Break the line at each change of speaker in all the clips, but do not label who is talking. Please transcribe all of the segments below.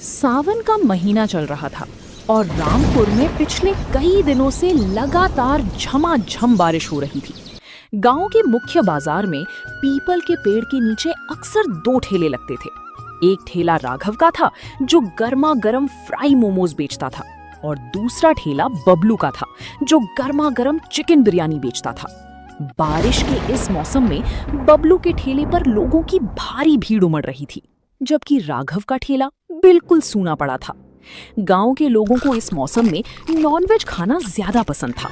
सावन का महीना चल रहा था और रामपुर में पिछले कई दिनों से लगातार झमाझम बारिश हो रही थी। गांव के मुख्य बाजार में पीपल के पेड़ के नीचे अक्सर दो ठेले लगते थे। एक ठेला राघव का था जो गर्मा गर्म फ्राई मोमोज बेचता था और दूसरा ठेला बबलू का था जो गर्मा गर्म चिकन बिरयानी बेचता था। बारिश के इस मौसम में बबलू के ठेले पर लोगों की भारी भीड़ उमड़ रही थी, जबकि राघव का ठेला बिल्कुल सूना पड़ा था। गांव के लोगों को इस मौसम में नॉनवेज खाना ज्यादा पसंद था।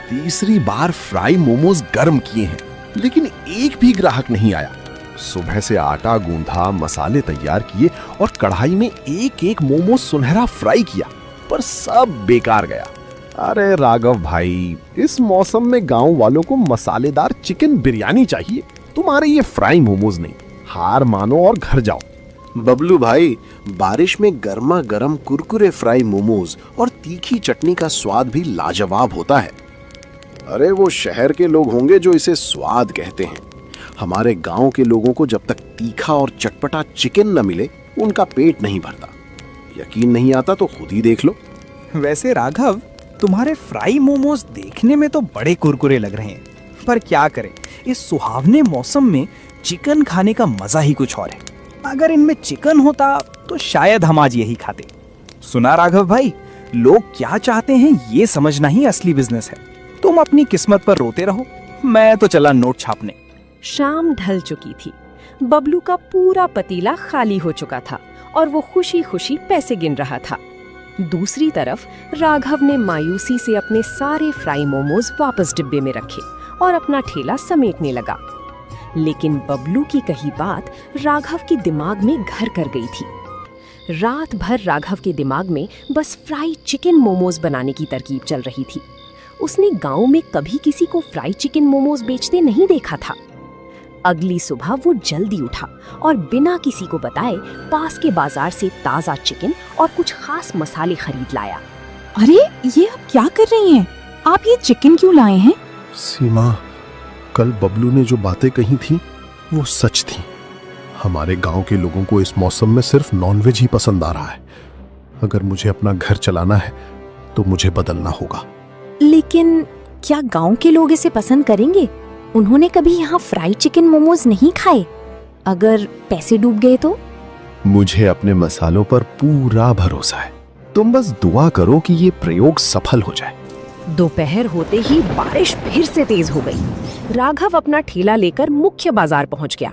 तीसरी बार फ्राई मोमोज गर्म किए हैं, लेकिन एक भी ग्राहक नहीं आया। सुबह से आटा गूंधा, मसाले तैयार किए और कढ़ाई में एक एक मोमोज सुनहरा फ्राई किया, पर सब बेकार गया। अरे राघव भाई, इस मौसम में गांव वालों को मसालेदार चिकन बिरयानी चाहिए, तुम्हारे ये फ्राई मोमोज नहीं। हार मानो और घर जाओ।
बबलू भाई, बारिश में गर्मा गर्म कुरकुरे फ्राई मोमोज और तीखी चटनी का स्वाद भी लाजवाब होता है। अरे वो शहर के लोग होंगे जो इसे स्वाद कहते हैं। हमारे गांव के लोगों को जब तक तीखा और चटपटा चिकन न मिले उनका पेट नहीं भरता। यकीन नहीं आता तो खुद ही देख लो।
वैसे राघव, तुम्हारे फ्राई मोमोज देखने में तो बड़े कुरकुरे लग रहे हैं, पर क्या करें, इस सुहावने मौसम में चिकन खाने का मजा ही कुछ और है। अगर इनमें चिकन होता तो शायद हम आज यही खाते। सुना राघव भाई, लोग क्या चाहते हैं ये समझना ही असली बिजनेस है। तुम अपनी किस्मत पर रोते रहो, मैं तो चला नोट छापने।
शाम ढल चुकी थी। बबलू का पूरा पतीला खाली हो चुका था और वो खुशी खुशी पैसे गिन रहा था। दूसरी तरफ राघव ने मायूसी से अपने सारे फ्राई मोमोज वापस डिब्बे में रखे और अपना ठेला समेटने लगा। लेकिन बबलू की कही बात राघव के दिमाग में घर कर गई थी। रात भर राघव के दिमाग में बस फ्राई चिकन मोमोज बनाने की तरकीब चल रही थी। उसने गांव में कभी किसी को फ्राई चिकन मोमोज बेचते नहीं देखा था। अगली सुबह वो जल्दी उठा और बिना किसी को बताए पास के बाजार से ताजा चिकन और कुछ खास मसाले खरीद लाया।
अरे ये आप क्या कर रही हैं? आप ये चिकन क्यों लाए हैं?
सीमा, कल बबलू ने जो बातें कही थी वो सच थी। हमारे गांव के लोगों को इस मौसम में सिर्फ नॉनवेज ही पसंद आ रहा है। अगर मुझे अपना घर चलाना है तो मुझे बदलना होगा।
लेकिन क्या गांव के लोग इसे पसंद करेंगे? उन्होंने कभी यहाँ फ्राई चिकन मोमोज नहीं खाए। अगर पैसे डूब गए तो?
मुझे अपने मसालों पर पूरा भरोसा है। तुम बस दुआ करो कि ये प्रयोग सफल हो जाए।
दोपहर होते ही बारिश फिर से तेज हो गई। राघव अपना ठेला लेकर मुख्य बाजार पहुंच गया।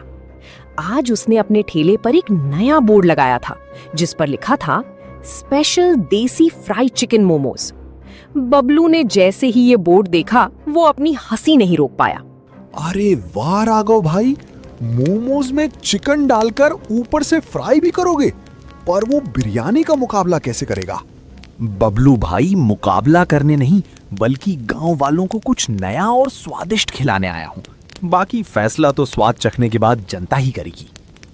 आज उसने अपने ठेले पर एक नया बोर्ड लगाया था जिस पर लिखा था स्पेशल देसी फ्राई चिकन मोमोज। बबलू ने जैसे ही ये बोर्ड देखा वो अपनी हंसी नहीं रोक पाया।
अरे वाह राघव भाई, मोमोज में चिकन डालकर ऊपर से फ्राई भी करोगे, पर वो बिरयानी का मुकाबला कैसे करेगा?
बबलू भाई, मुकाबला करने नहीं बल्कि गांव वालों को कुछ नया और स्वादिष्ट खिलाने आया हूँ। बाकी फैसला तो स्वाद चखने के बाद जनता ही करेगी।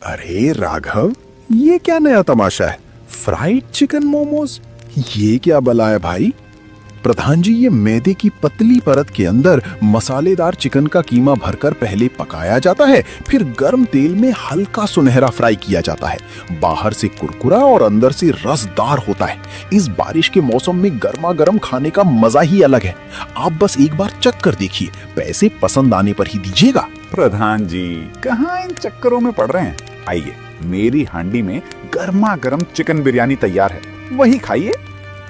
अरे राघव, ये क्या नया तमाशा है? फ्राइड चिकन मोमोज, ये क्या बला है भाई? प्रधान जी, ये मैदे की पतली परत के अंदर मसालेदार चिकन का कीमा भरकर पहले पकाया जाता है, फिर गर्म तेल में हल्का सुनहरा फ्राई किया जाता है। बाहर से कुरकुरा और अंदर से रसदार होता है। इस बारिश के मौसम में गर्मा गर्म खाने का मजा ही अलग है। आप बस एक बार चख कर देखिए, पैसे पसंद आने पर ही दीजिएगा।
प्रधान जी, कहाँ इन चक्करों में पड़ रहे हैं? आइए, मेरी हांडी में गर्मा गर्म चिकन बिरयानी तैयार है, वही खाइए।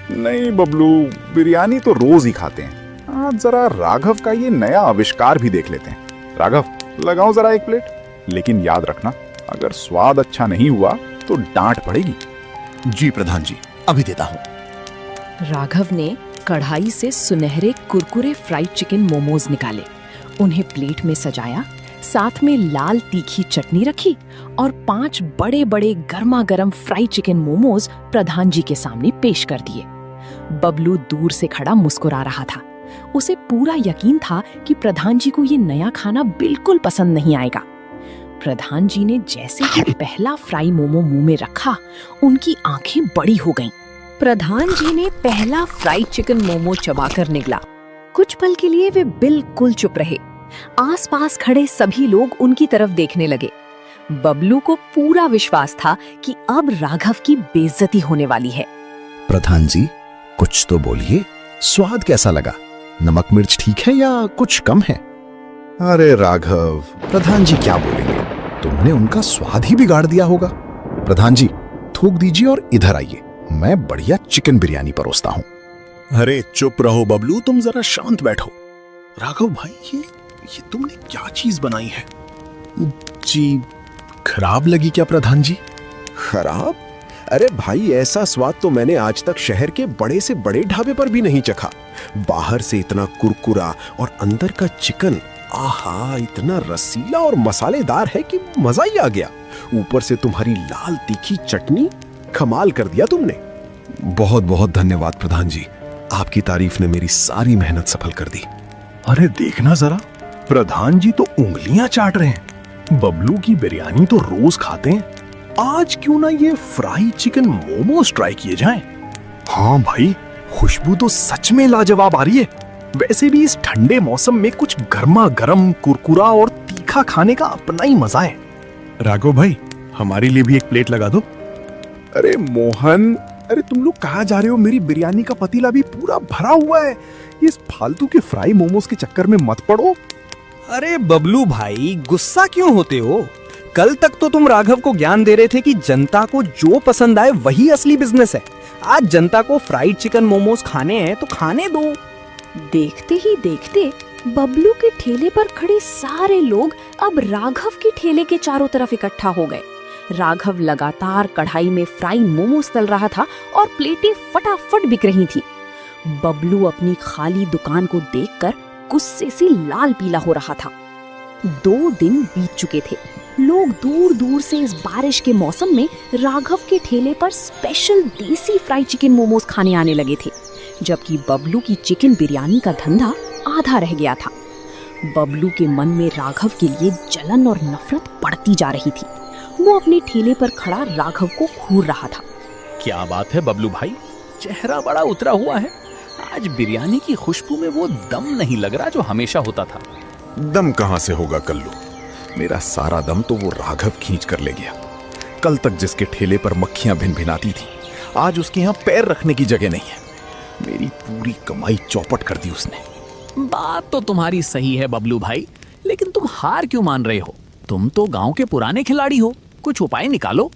नहीं बबलू, बिरयानी तो रोज ही खाते हैं, आज जरा राघव का ये नया आविष्कार भी देख लेते हैं। राघव, लगाओ जरा एक प्लेट, लेकिन याद रखना अगर स्वाद अच्छा नहीं हुआ तो डांट पड़ेगी।
जी प्रधान जी, अभी देता हूँ।
राघव ने कढ़ाई से सुनहरे कुरकुरे फ्राइड चिकन मोमोज निकाले, उन्हें प्लेट में सजाया, साथ में लाल तीखी चटनी रखी और 5 बड़े बड़े गर्मा गर्म फ्राई चिकन मोमोज प्रधान जी के सामने पेश कर दिए। बबलू दूर से खड़ा मुस्कुरा रहा था। उसे पूरा यकीन था कि प्रधान जी को ये नया खाना बिल्कुल पसंद नहीं आएगा। प्रधान जी ने जैसे ही पहला फ्राई मोमो मुंह में रखा, उनकी आंखें बड़ी हो गईं। प्रधान जी ने पहला फ्राइड चिकन मोमो चबाकर निगला। कुछ पल के लिए वे बिल्कुल चुप रहे। आसपास खड़े सभी लोग उनकी तरफ देखने लगे। बबलू को पूरा विश्वास था कि अब राघव की बेइज्जती होने वाली है।
प्रधान जी, कुछ तो बोलिए, स्वाद कैसा लगा? नमक मिर्च ठीक है या कुछ कम है? अरे राघव, प्रधान जी क्या बोलेंगे? तुमने उनका स्वाद ही बिगाड़ दिया होगा। प्रधान जी, थूक दीजिए और इधर आइए, मैं बढ़िया चिकन बिरयानी परोसता हूं।
अरे चुप रहो बबलू, तुम जरा शांत बैठो। राघव भाई, ये तुमने क्या चीज बनाई है? जी, खराब लगी क्या प्रधान जी?
खराब? अरे भाई, ऐसा स्वाद तो मैंने आज तक शहर के बड़े से बड़े ढाबे पर भी नहीं चखा। बाहर से इतना कुरकुरा और अंदर का चिकन, आहा, इतना रसीला और मसालेदार है कि मजा ही आ गया। ऊपर से तुम्हारी लाल तीखी चटनी, कमाल कर दिया तुमने। बहुत बहुत धन्यवाद प्रधान जी, आपकी तारीफ ने मेरी सारी मेहनत सफल कर दी।
अरे देखना जरा, प्रधान जी तो उंगलियां चाट रहे हैं। बबलू की बिरयानी तो रोज खाते हैं, आज क्यों ना ये फ्राई चिकन मोमोज ट्राई किए जाएं? हाँ भाई, खुशबू तो सच में लाजवाब आ रही है। वैसे भी इस ठंडे मौसम में कुछ गर्मा गर्म कुरकुरा और तीखा खाने का अपना ही मजा है। राघव भाई, हमारे लिए भी एक प्लेट लगा दो।
अरे मोहन, अरे तुम लोग कहाँ जा रहे हो? मेरी बिरयानी का पतीला भी पूरा भरा हुआ है। इस फालतू के फ्राई मोमोज के चक्कर में मत पड़ो।
अरे बबलू भाई, गुस्सा क्यों होते हो? कल तक तो तुम राघव को ज्ञान दे रहे थे कि जनता को जो पसंद आए वही असली बिजनेस है। आज जनता को फ्राइड चिकन मोमोज खाने हैं तो खाने दो।
देखते ही देखते बबलू के ठेले पर खड़े सारे लोग अब राघव के ठेले के चारों तरफ इकट्ठा हो गए। राघव लगातार कढ़ाई में फ्राई मोमोज तल रहा था और प्लेटें फटाफट बिक रही थी। बबलू अपनी खाली दुकान को देखकर गुस्से से लाल पीला हो रहा था। 2 दिन बीत चुके थे। लोग दूर दूर से इस बारिश के मौसम में राघव के ठेले पर स्पेशल देसी फ्राई चिकन मोमोज खाने आने लगे थे, जबकि बबलू की चिकन बिरयानी का धंधा आधा रह गया था। बबलू के मन में राघव के लिए जलन और नफरत बढ़ती जा रही थी। वो अपने ठेले पर खड़ा राघव को घूर रहा था।
क्या बात है बबलू भाई, चेहरा बड़ा उतरा हुआ है। आज बिरयानी की खुशबू में वो दम नहीं लग रहा जो हमेशा होता था।
दम कहां से होगा कल्लू, मेरा सारा दम तो वो राघव खींच कर ले गया। कल तक जिसके ठेले पर मक्खियां भिनभिनाती थी, आज उसके यहाँ पैर रखने की जगह नहीं है। मेरी पूरी कमाई चौपट कर दी उसने।
बात तो तुम्हारी सही है बबलू भाई, लेकिन तुम हार क्यों मान रहे हो? तुम तो गांव के पुराने खिलाड़ी हो, कुछ उपाय निकालो।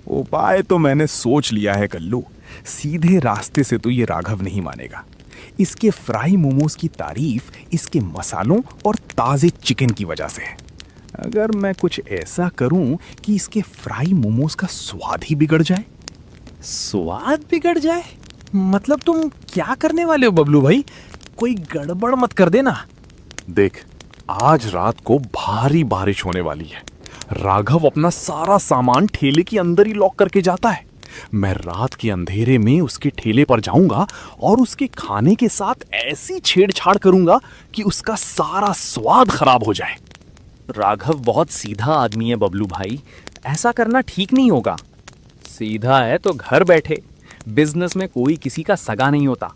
उपाय तो मैंने सोच लिया है कल्लू। सीधे रास्ते से तो ये राघव नहीं मानेगा। इसके फ्राई मोमोज की तारीफ इसके मसालों और ताजे चिकन की वजह से है। अगर मैं कुछ ऐसा करूं कि इसके फ्राई मोमोज का स्वाद ही बिगड़ जाए।
स्वाद बिगड़ जाए? मतलब तुम क्या करने वाले हो बबलू भाई? कोई गड़बड़ मत कर देना।
देख, आज रात को भारी बारिश होने वाली है। राघव अपना सारा सामान ठेले के अंदर ही लॉक करके जाता है। मैं रात के अंधेरे में उसके ठेले पर जाऊंगा और उसके खाने के साथ ऐसी छेड़छाड़ करूंगा कि उसका सारा स्वाद खराब हो जाए।
राघव बहुत सीधा आदमी है बबलू भाई, ऐसा करना ठीक नहीं होगा। सीधा है तो घर बैठे, बिजनेस में कोई किसी का सगा नहीं होता।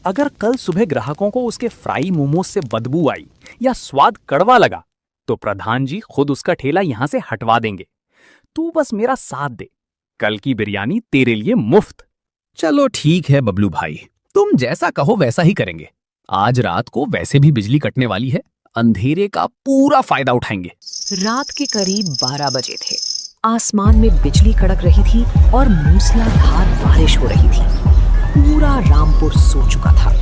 अगर कल सुबह ग्राहकों को उसके फ्राई मोमोज से बदबू आई या स्वाद कड़वा लगा तो प्रधान जी खुद उसका ठेला यहां से हटवा देंगे। तू बस मेरा साथ दे, कल की बिरयानी तेरे लिए मुफ्त। चलो ठीक है बबलू भाई, तुम जैसा कहो वैसा ही करेंगे। आज रात को वैसे भी बिजली कटने वाली है, अंधेरे का पूरा फायदा उठाएंगे।
रात के करीब 12 बजे थे। आसमान में बिजली कड़क रही थी और मूसलाधार बारिश हो रही थी। पूरा रामपुर सो चुका था।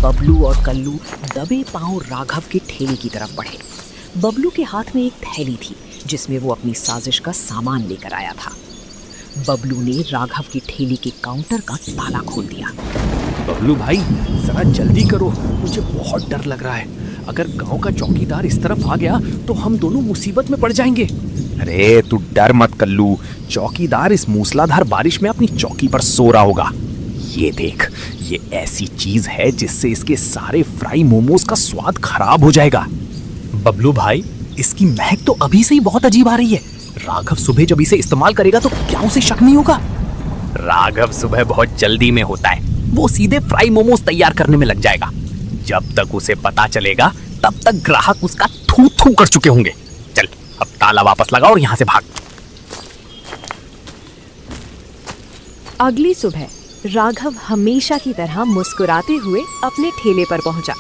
बबलू और कल्लू दबे पांव राघव के ठेले की तरफ बढ़े। बबलू के हाथ में एक थैली थी जिसमें वो अपनी साजिश का सामान लेकर आया था। बबलू ने राघव के ठेले के काउंटर का ताला खोल दिया।
बबलू भाई जरा जल्दी करो, मुझे बहुत डर लग रहा है। अगर गांव का चौकीदार इस तरफ आ गया तो हम दोनों मुसीबत में पड़ जाएंगे।
अरे तू डर मत कल्लू, चौकीदार इस मूसलाधार बारिश में अपनी चौकी पर सो रहा होगा।
ये देख, ये ऐसी चीज है जिससे इसके सारे फ्राई मोमोज का स्वाद खराब हो जाएगा। बबलू भाई, इसकी महक तो अभी से ही बहुत अजीब आ रही है। राघव सुबह जब इसे इस्तेमाल करेगा तो क्या उसे शक नहीं होगा? राघव सुबह बहुत जल्दी में होता है, वो सीधे फ्राई मोमोज तैयार करने में लग जाएगा। जब तक उसे पता चलेगा तब तक ग्राहक उसका थू थू कर चुके होंगे। चल अब ताला वापस लगा और यहाँ से भाग।
अगली सुबह राघव हमेशा की तरह मुस्कुराते हुए अपने ठेले पर पहुंचा।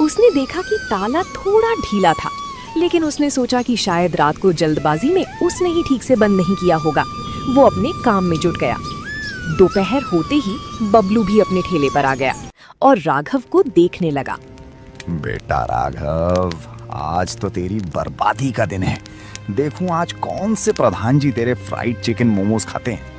उसने देखा कि ताला थोड़ा ढीला था, लेकिन उसने सोचा कि शायद रात को जल्दबाजी में उसने ही ठीक से बंद नहीं किया होगा। वो अपने काम में जुट गया। दोपहर होते ही बबलू भी अपने ठेले पर आ गया और राघव को देखने लगा।
बेटा राघव, आज तो तेरी बर्बादी का दिन है। देखूं आज कौन से प्रधान जी तेरे फ्राइड चिकन मोमोज खाते हैं।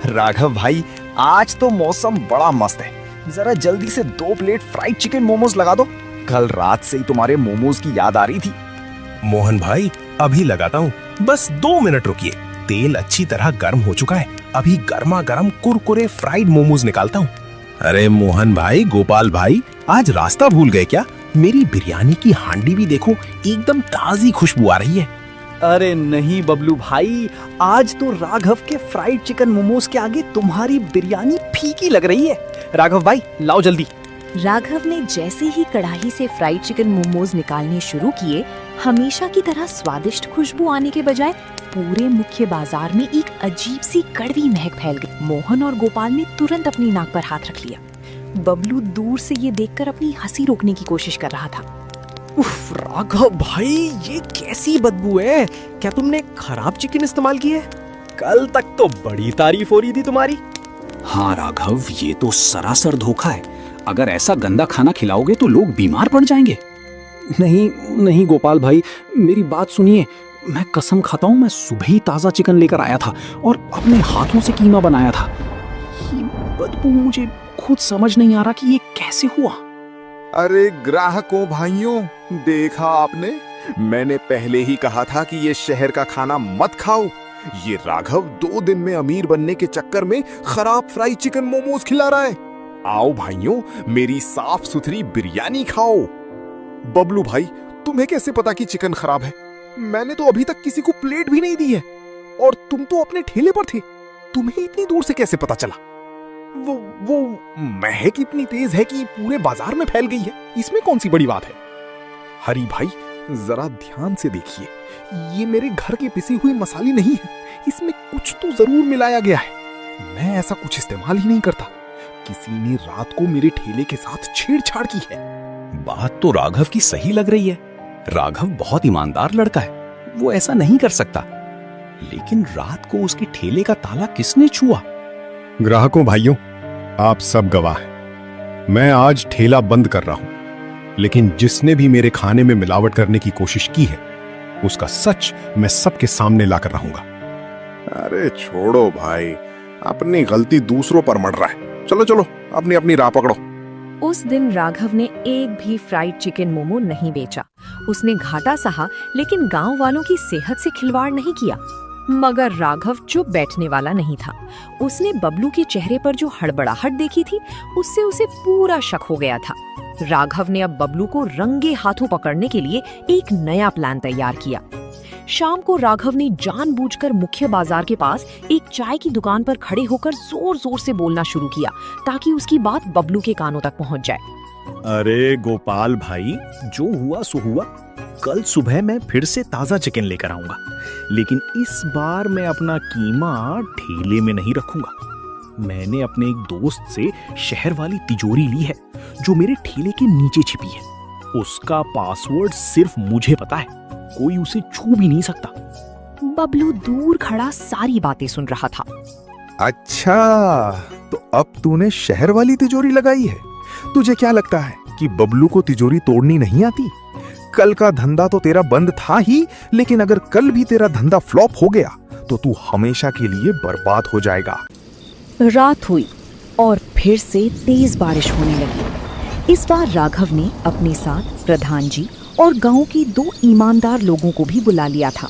राघव भाई, आज तो मौसम बड़ा मस्त है। जरा जल्दी से 2 प्लेट फ्राइड चिकन मोमोज लगा दो। कल रात से ही तुम्हारे मोमोज की याद आ रही थी।
मोहन भाई, अभी लगाता हूँ, बस 2 मिनट रुकिए। तेल अच्छी तरह गर्म हो चुका है, अभी गर्मा गर्म कुरकुरे फ्राइड मोमोज निकालता हूँ। अरे मोहन भाई, गोपाल भाई, आज रास्ता भूल गए क्या? मेरी बिरयानी की हांडी भी देखो, एकदम ताजी खुशबू आ रही है।
अरे नहीं बबलू भाई, आज तो राघव के फ्राइड चिकन मोमोज के आगे तुम्हारी बिरयानी फीकी लग रही है। राघव भाई, लाओ जल्दी।
राघव ने जैसे ही कढ़ाई से फ्राइड चिकन मोमोज निकालने शुरू किए, हमेशा की तरह स्वादिष्ट खुशबू आने के बजाय पूरे मुख्य बाजार में एक अजीब सी कड़वी महक फैल गई। मोहन और गोपाल ने तुरंत अपनी नाक पर हाथ रख लिया। बबलू दूर से ये देखकर अपनी हंसी रोकने की कोशिश कर रहा था।
उफ राघव भाई, ये कैसी बदबू है? क्या तुमने खराब चिकन इस्तेमाल की है? कल तक तो बड़ी तारीफ हो रही थी तुम्हारी।
हाँ राघव, ये तो सरासर धोखा है। अगर ऐसा गंदा खाना खिलाओगे तो लोग बीमार पड़ जाएंगे। नहीं नहीं गोपाल भाई, मेरी बात सुनिए। मैं कसम खाता हूँ, मैं सुबह ही ताज़ा चिकन लेकर आया था और अपने हाथों से कीमा बनाया था। ये बदबू मुझे खुद समझ नहीं आ रहा कि ये कैसे हुआ।
अरे ग्राहकों भाइयों, देखा आपने? मैंने पहले ही कहा था कि ये शहर का खाना मत खाओ। ये राघव 2 दिन में अमीर बनने के चक्कर में खराब फ्राई चिकन मोमोज खिला रहा है। आओ भाइयों, मेरी साफ सुथरी बिरयानी खाओ। बबलू भाई, तुम्हें कैसे पता कि चिकन खराब है? मैंने तो अभी तक किसी को प्लेट भी नहीं दी है। और तुम तो अपने ठेले पर थे, तुम्हें इतनी दूर से कैसे पता चला? वो महक इतनी तेज है कि पूरे बाजार में फैल गई है। इसमें कौन सी बड़ी बात है? हरी भाई, जरा ध्यान से देखिए, ये मेरे घर के पिसे हुए मसाले नहीं है। इसमें कुछ तो जरूर मिलाया गया है। मैं ऐसा कुछ इस्तेमाल ही नहीं करता। किसी ने रात को मेरे ठेले के साथ छेड़छाड़ की है।
बात तो राघव की सही लग रही है। राघव बहुत ईमानदार लड़का है, वो ऐसा नहीं कर सकता। लेकिन रात को उसके ठेले का ताला किसने छुआ?
ग्राहकों भाइयों, आप सब गवाह हैं। मैं आज ठेला बंद कर रहा हूं, लेकिन जिसने भी मेरे खाने में मिलावट करने की कोशिश की है, उसका सच मैं सबके सामने लाकर रहूंगा।
अरे छोड़ो भाई, अपनी गलती दूसरों पर मढ़ रहा है। चलो चलो, अपनी अपनी राह पकड़ो।
उस दिन राघव ने एक भी फ्राइड चिकन मोमो नहीं बेचा। उसने घाटा सहा, लेकिन गांव वालों की सेहत से खिलवाड़ नहीं किया। मगर राघव चुप बैठने वाला नहीं था। उसने बबलू के चेहरे पर जो हड़बड़ाहट देखी थी, उससे उसे पूरा शक हो गया था। राघव ने अब बबलू को रंगे हाथों पकड़ने के लिए एक नया प्लान तैयार किया। शाम को राघव ने जानबूझकर मुख्य बाजार के पास एक चाय की दुकान पर खड़े होकर जोर जोर से बोलना शुरू किया, ताकि उसकी बात बबलू के कानों तक पहुंच जाए।
अरे गोपाल भाई, जो हुआ सो हुआ। कल सुबह मैं फिर से ताजा चिकन लेकर आऊंगा, लेकिन इस बार मैं अपना कीमा ठेले में नहीं रखूंगा। मैंने अपने एक दोस्त से शहर वाली तिजोरी ली है, जो मेरे ठेले के नीचे छिपी है। उसका पासवर्ड सिर्फ मुझे पता है, कोई उसे छू भी नहीं सकता।
बबलू दूर खड़ा सारी बातें सुन रहा था।
अच्छा, तो अब तूने शहर वाली तिजोरी लगाई है। तुझे क्या लगता है कि बबलू को तिजोरी तोड़नी नहीं आती? कल का धंधा तो तेरा बंद था ही, लेकिन अगर कल भी तेरा धंधा फ्लॉप हो गया तो तू हमेशा के लिए बर्बाद हो जाएगा।
रात हुई और फिर से तेज बारिश होने लगी। इस बार राघव ने अपने साथ प्रधान जी और गांव के 2 ईमानदार लोगों को भी बुला लिया था।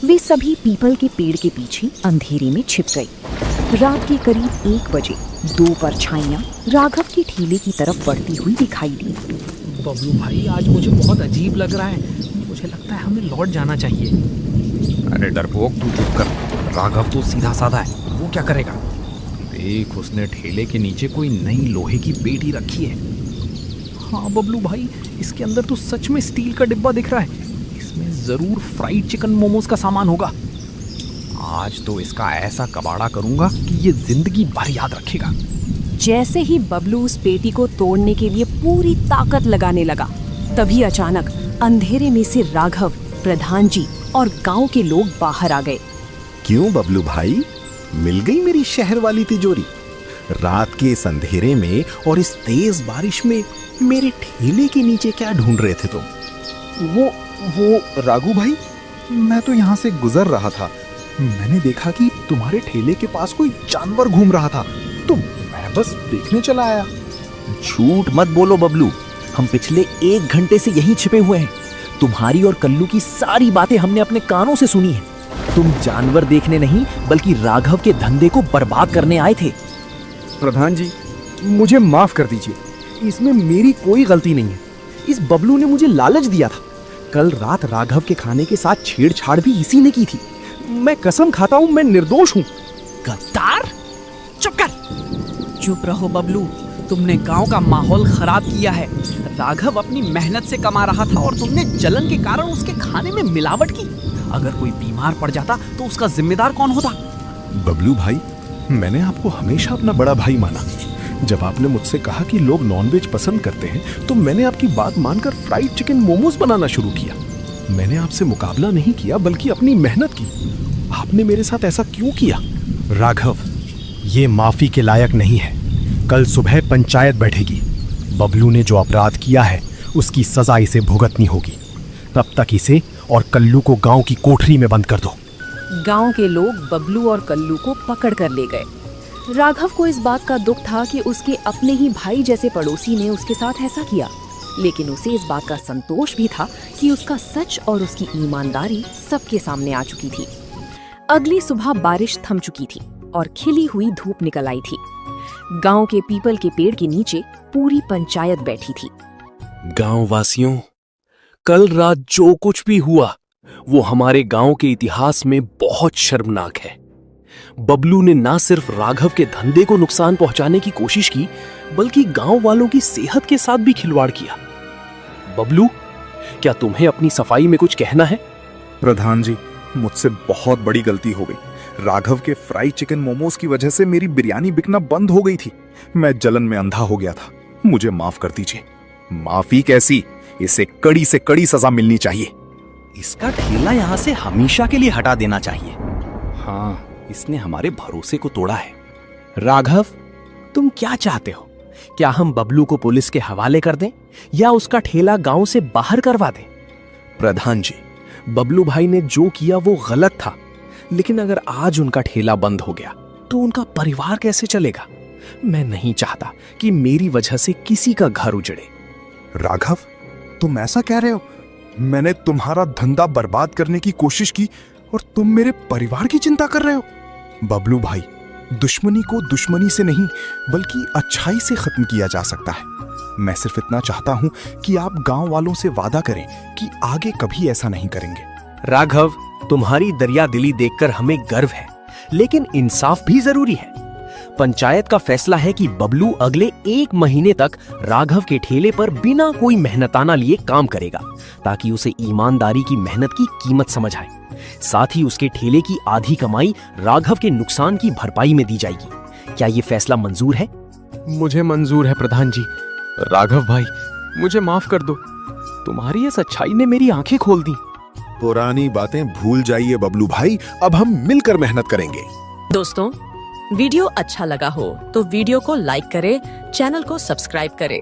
वे सभी पीपल के पेड़ के पीछे अंधेरे में छिप गई। रात के करीब 1 बजे 2 परछाइयां राघव के ठेले की तरफ बढ़ती हुई दिखाई दी।
बबलू भाई, आज मुझे बहुत अजीब लग रहा है। मुझे लगता है हमें लौट जाना चाहिए।
अरे डरपोक, तू चुप कर। राघव तो सीधा साधा है, वो क्या करेगा?
देख, उसने ठेले के नीचे कोई नई लोहे की पेटी रखी है। हाँ बबलू भाई, इसके अंदर तो सच में स्टील का डिब्बा दिख रहा है। इसमें
जरूर फ्राइड चिकन मोमोज का सामान होगा। आज तो इसका ऐसा कबाड़ा करूंगा कि ये जिंदगी भर याद रखेगा।
जैसे ही बबलू उस पेटी को तोड़ने के लिए पूरी ताकत लगाने लगा, तभी अचानक अंधेरे में से राघव, प्रधान जी और गांव के लोग बाहर आ गए।
क्यों बबलू भाई, मिल गई मेरी शहर वाली तिजोरी? रात के इस अंधेरे में और इस तेज बारिश में मेरे ठेले के नीचे क्या ढूंढ रहे थे तुम?
वो राघू भाई, मैं तो यहाँ से गुजर रहा था। मैंने देखा कि तुम्हारे ठेले के पास कोई जानवर घूम रहा था, तो मैं बस देखने चला आया।
झूठ मत बोलो बबलू, हम पिछले 1 घंटे से यहीं छिपे हुए हैं। तुम्हारी और कल्लू की सारी बातें हमने अपने कानों से सुनी है। तुम जानवर देखने नहीं बल्कि राघव के धंधे को बर्बाद करने आए थे।
प्रधान जी, मुझे माफ कर दीजिए, इसमें मेरी कोई गलती नहीं है। इस बबलू ने मुझे लालच दिया था। कल रात राघव के खाने के साथ छेड़छाड़ भी इसी ने की थी। मैं कसम खाता हूँ, मैं निर्दोष हूँ।
गद्दार, चुप कर। चुप रहो बबलू, तुमने गांव का माहौल खराब किया है। राघव अपनी मेहनत से कमा रहा था और तुमने जलन के कारण उसके खाने में मिलावट की। अगर कोई बीमार पड़ जाता तो उसका जिम्मेदार कौन होता?
बबलू भाई, मैंने आपको हमेशा अपना बड़ा भाई माना। जब आपने मुझसे कहा कि लोग नॉनवेज पसंद करते हैं, तो मैंने आपकी बात मानकर फ्राइड चिकन मोमोज बनाना शुरू किया। मैंने आपसे मुकाबला नहीं किया बल्कि अपनी मेहनत की। आपने मेरे साथ ऐसा क्यों किया?
राघव, ये माफी के लायक नहीं है। कल सुबह पंचायत बैठेगी। बबलू ने जो अपराध किया है उसकी सजा इसे भुगतनी होगी। तब तक इसे और कल्लू को गांव की कोठरी में बंद कर दो।
गांव के लोग बबलू और कल्लू को पकड़ कर ले गए। राघव को इस बात का दुख था कि उसके अपने ही भाई जैसे पड़ोसी ने उसके साथ ऐसा किया, लेकिन उसे इस बात का संतोष भी था कि उसका सच और उसकी ईमानदारी सबके सामने आ चुकी थी। अगली सुबह बारिश थम चुकी थी और खिली हुई धूप निकल आई थी। गांव के पीपल के पेड़ के नीचे पूरी पंचायत बैठी थी।
गांव वासियों, कल रात जो कुछ भी हुआ वो हमारे गांव के इतिहास में बहुत शर्मनाक है। बबलू ने ना सिर्फ राघव के धंधे को नुकसान पहुंचाने की कोशिश की, बल्कि गांव वालों की सेहत के साथ भी खिलवाड़ किया। बबलू, क्या तुम्हें अपनी सफाई में कुछ कहना है?
प्रधान जी, मुझसे बहुत बड़ी गलती हो गई। राघव के फ्राइड चिकन मोमोज की वजह से मेरी बिरयानी बिकना बंद हो गई थी। मैं जलन में अंधा हो गया था। मुझे माफ कर दीजिए। माफी कैसी, इसे कड़ी से कड़ी सजा मिलनी चाहिए।
इसका ठेला यहाँ से हमेशा के लिए हटा देना चाहिए। हाँ, इसने हमारे भरोसे को तोड़ा है।
राघव, तुम क्या चाहते हो? क्या हम बबलू को पुलिस के हवाले कर दें या उसका ठेला गांव से बाहर करवा दें?
प्रधान जी, बबलू भाई ने जो किया वो गलत था, लेकिन अगर आज उनका ठेला बंद हो गया तो उनका परिवार कैसे चलेगा? मैं नहीं चाहता कि मेरी वजह से किसी का घर उजड़े।
राघव, तुम ऐसा कह रहे हो? मैंने तुम्हारा धंधा बर्बाद करने की कोशिश की और तुम मेरे परिवार की चिंता कर रहे हो? बबलू भाई, दुश्मनी को दुश्मनी से नहीं बल्कि अच्छाई से खत्म किया जा सकता है। मैं सिर्फ इतना चाहता हूं कि आप गांव वालों से वादा करें कि आगे कभी ऐसा नहीं करेंगे।
राघव, तुम्हारी दरिया दिली देखकर हमें गर्व है, लेकिन इंसाफ भी जरूरी है। पंचायत का फैसला है कि बबलू अगले 1 महीने तक राघव के ठेले पर बिना कोई मेहनताना लिए काम करेगा, ताकि उसे ईमानदारी की मेहनत की कीमत समझ आए। साथ ही उसके ठेले की आधी कमाई राघव के नुकसान की भरपाई में दी जाएगी। क्या ये फैसला मंजूर है? मुझे मंजूर है प्रधान जी। राघव भाई, मुझे माफ कर दो। तुम्हारी इस अच्छाई ने मेरी आंखें खोल दी।
पुरानी बातें भूल जाइए बबलू भाई, अब हम मिलकर मेहनत करेंगे।
दोस्तों, वीडियो अच्छा लगा हो तो वीडियो को लाइक करें, चैनल को सब्सक्राइब करें